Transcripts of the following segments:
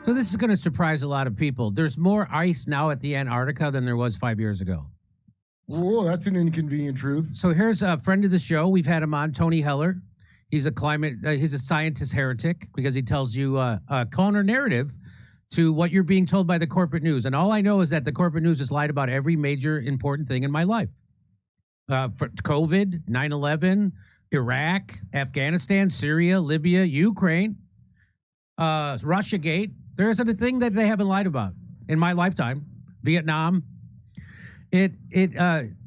So this is going to surprise a lot of people. There's more ice now at the Antarctica than there was 5 years ago. Whoa, that's an inconvenient truth. So here's a friend of the show. We've had him on, Tony Heller. He's he's a scientist heretic because he tells you a counter narrative to what you're being told by the corporate news. And all I know is that the corporate news has lied about every major important thing in my life. For COVID, 9/11, Iraq, Afghanistan, Syria, Libya, Ukraine, Russiagate. There isn't a thing that they haven't lied about in my lifetime. Vietnam.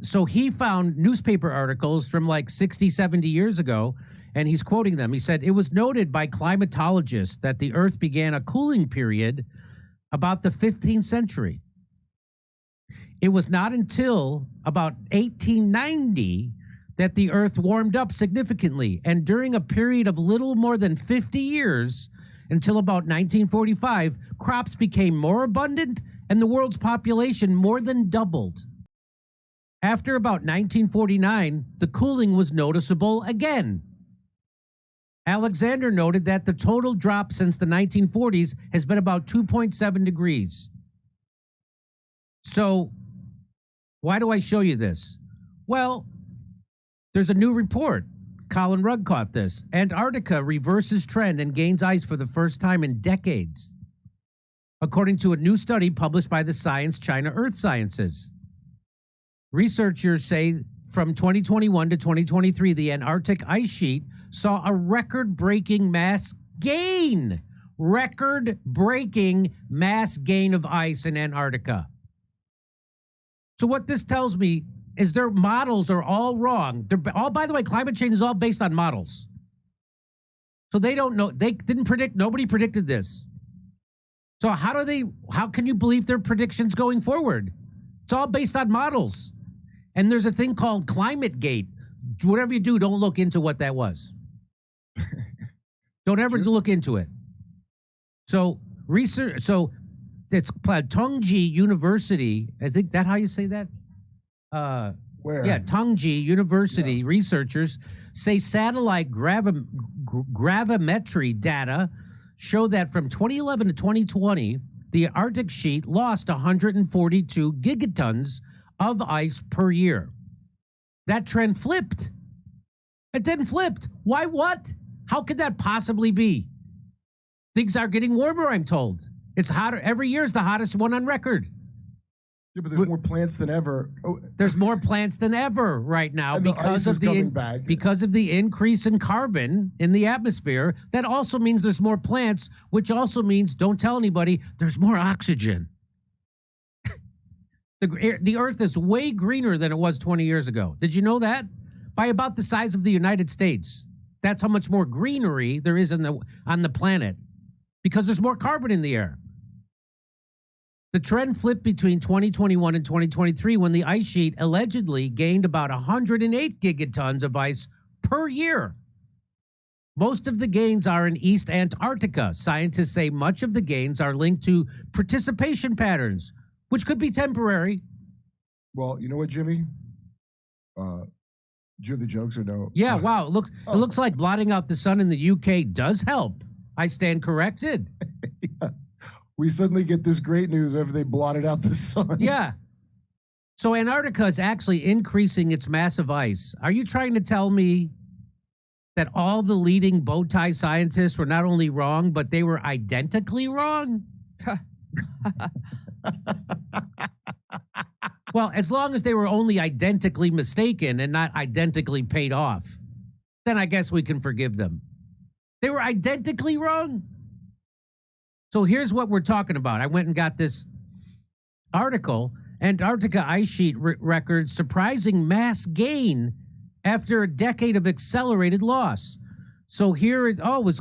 So he found newspaper articles from like 60, 70 years ago, and he's quoting them. He said, it was noted by climatologists that the Earth began a cooling period about the 15th century. It was not until about 1890 that the Earth warmed up significantly, and during a period of little more than 50 years, until about 1945, crops became more abundant and the world's population more than doubled. After about 1949, the cooling was noticeable again. Alexander noted that the total drop since the 1940s has been about 2.7 degrees. So, why do I show you this? Well, there's a new report. Colin Rugg caught this. Antarctica reverses trend and gains ice for the first time in decades, according to a new study published by the Science China Earth Sciences. Researchers say from 2021 to 2023, the Antarctic ice sheet saw a record-breaking mass gain. Record-breaking mass gain of ice in Antarctica. So what this tells me is their models are all wrong. They're all, by the way, climate change is all based on models. So they don't know. They didn't predict. Nobody predicted this. So how can you believe their predictions going forward? It's all based on models. And there's a thing called climate gate. Whatever you do, don't look into what that was. Don't ever look into it. So research. So it's Tongji University. I think that how you say that. Where? Yeah, Tongji University researchers say satellite gravimetry data show that from 2011 to 2020, the Arctic sheet lost 142 gigatons of ice per year. That trend flipped. It didn't flip. Why? What? How could that possibly be? Things are getting warmer, I'm told. It's hotter. Every year is the hottest one on record. Yeah, but there's more plants than ever. Oh. There's more plants than ever right now because of the increase in carbon in the atmosphere. That also means there's more plants, which also means, don't tell anybody, there's more oxygen. The Earth is way greener than it was 20 years ago. Did you know that? By about the size of the United States. That's how much more greenery there is on the planet because there's more carbon in the air. The trend flipped between 2021 and 2023 when the ice sheet allegedly gained about 108 gigatons of ice per year. Most of the gains are in East Antarctica. Scientists say much of the gains are linked to precipitation patterns, which could be temporary. Well, you know what, Jimmy? Do you have the jokes or no? Yeah, wow. It looks like blotting out the sun in the UK does help. I stand corrected. Yeah. We suddenly get this great news after they blotted out the sun. Yeah. So Antarctica is actually increasing its massive ice. Are you trying to tell me that all the leading bow tie scientists were not only wrong, but they were identically wrong? Well, as long as they were only identically mistaken and not identically paid off, then I guess we can forgive them. They were identically wrong. So here's what we're talking about. I went and got this article. Antarctica ice sheet records surprising mass gain after a decade of accelerated loss. So here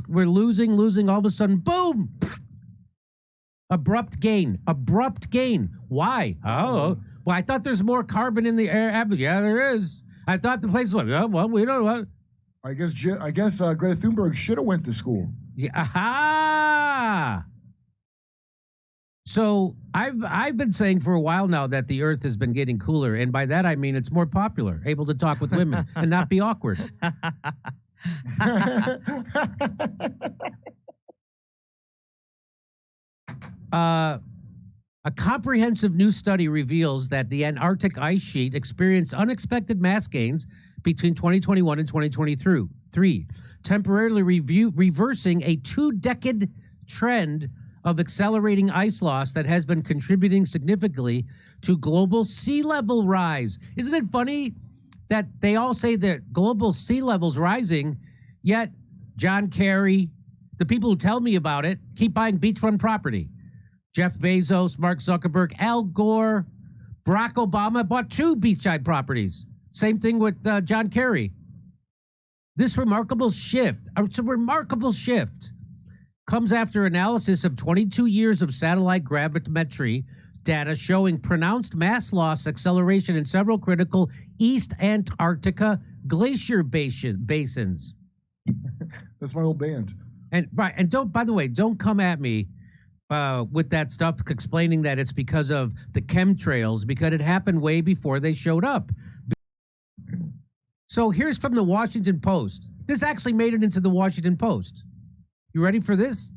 we're losing. All of a sudden, boom! Abrupt gain. Why? Oh, well, I thought there's more carbon in the air. Yeah, there is. I thought the place was, well, we don't know. I guess Greta Thunberg should have went to school. Yeah, aha! So I've been saying for a while now that the Earth has been getting cooler, and by that I mean it's more popular, able to talk with women and not be awkward. A comprehensive new study reveals that the Antarctic ice sheet experienced unexpected mass gains between 2021 and 2023, temporarily reversing a 2-decade trend of accelerating ice loss that has been contributing significantly to global sea level rise. Isn't it funny that they all say that global sea level's rising, yet John Kerry, the people who tell me about it, keep buying beachfront property. Jeff Bezos, Mark Zuckerberg, Al Gore, Barack Obama bought 2 beachside properties. Same thing with John Kerry. This remarkable shift, it's a remarkable shift, comes after analysis of 22 years of satellite gravimetry data showing pronounced mass loss acceleration in several critical East Antarctica glacier basins. That's my old band. And right, and don't, by the way, don't come at me with that stuff explaining that it's because of the chemtrails, because it happened way before they showed up. So here's from the Washington Post. This actually made it into the Washington Post. You ready for this?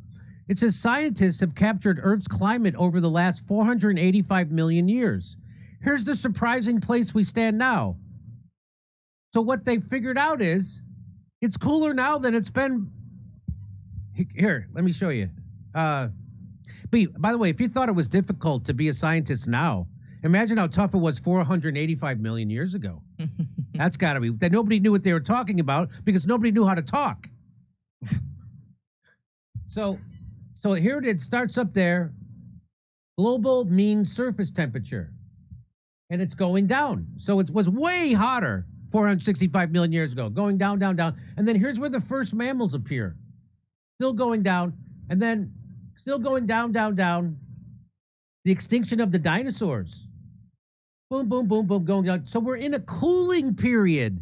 It says scientists have captured Earth's climate over the last 485 million years. Here's the surprising place we stand now. So what they figured out is it's cooler now than it's been. Here, let me show you. But by the way, if you thought it was difficult to be a scientist now, imagine how tough it was 485 million years ago. That's got to be. That nobody knew what they were talking about because nobody knew how to talk. So here it starts up there. Global mean surface temperature, and it's going down. So it was way hotter 465 million years ago, going down, down, down, and then here's where the first mammals appear. Still going down, and then still going down, down, down. The extinction of the dinosaurs. Boom, boom, boom, boom, going down. So we're in a cooling period.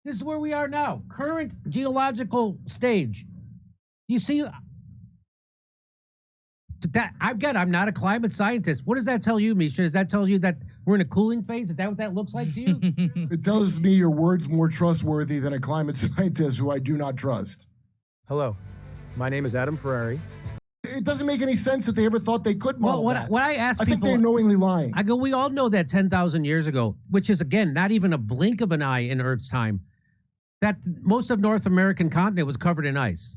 This is where we are now. Current geological stage. You see, that I'm not a climate scientist. What does that tell you, Misha? Does that tell you that we're in a cooling phase? Is that what that looks like to you? It tells me your word's more trustworthy than a climate scientist who I do not trust. Hello, my name is Adam Ferrari. It doesn't make any sense that they ever thought they could model Well, that. what I ask I people, think they're knowingly lying. I go, we all know that 10,000 years ago, which is, again, not even a blink of an eye in Earth's time, that most of North American continent was covered in ice.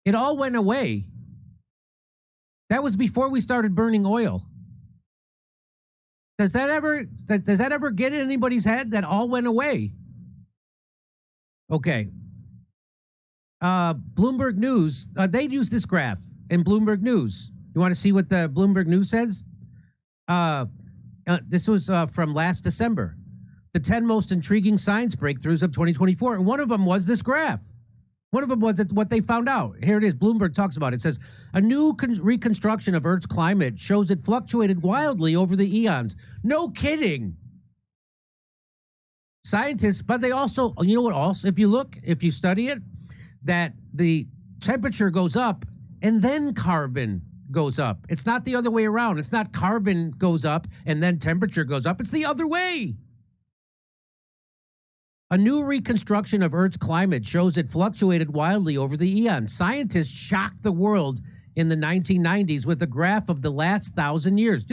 It all went away. That was before we started burning oil. Does that ever get in anybody's head? That all went away. Okay. Bloomberg News, they use this graph in Bloomberg News. You want to see what the Bloomberg News says? This was from last December. The 10 most intriguing science breakthroughs of 2024. And one of them was this graph. One of them was what they found out. Here it is. Bloomberg talks about it. It says, a new reconstruction of Earth's climate shows it fluctuated wildly over the eons. No kidding. Scientists, but they also, you know what else? If you study it, that the temperature goes up and then carbon goes up. It's not the other way around. It's not carbon goes up and then temperature goes up. It's the other way. A new reconstruction of Earth's climate shows it fluctuated wildly over the eons. Scientists shocked the world in the 1990s with a graph of the last 1,000 years.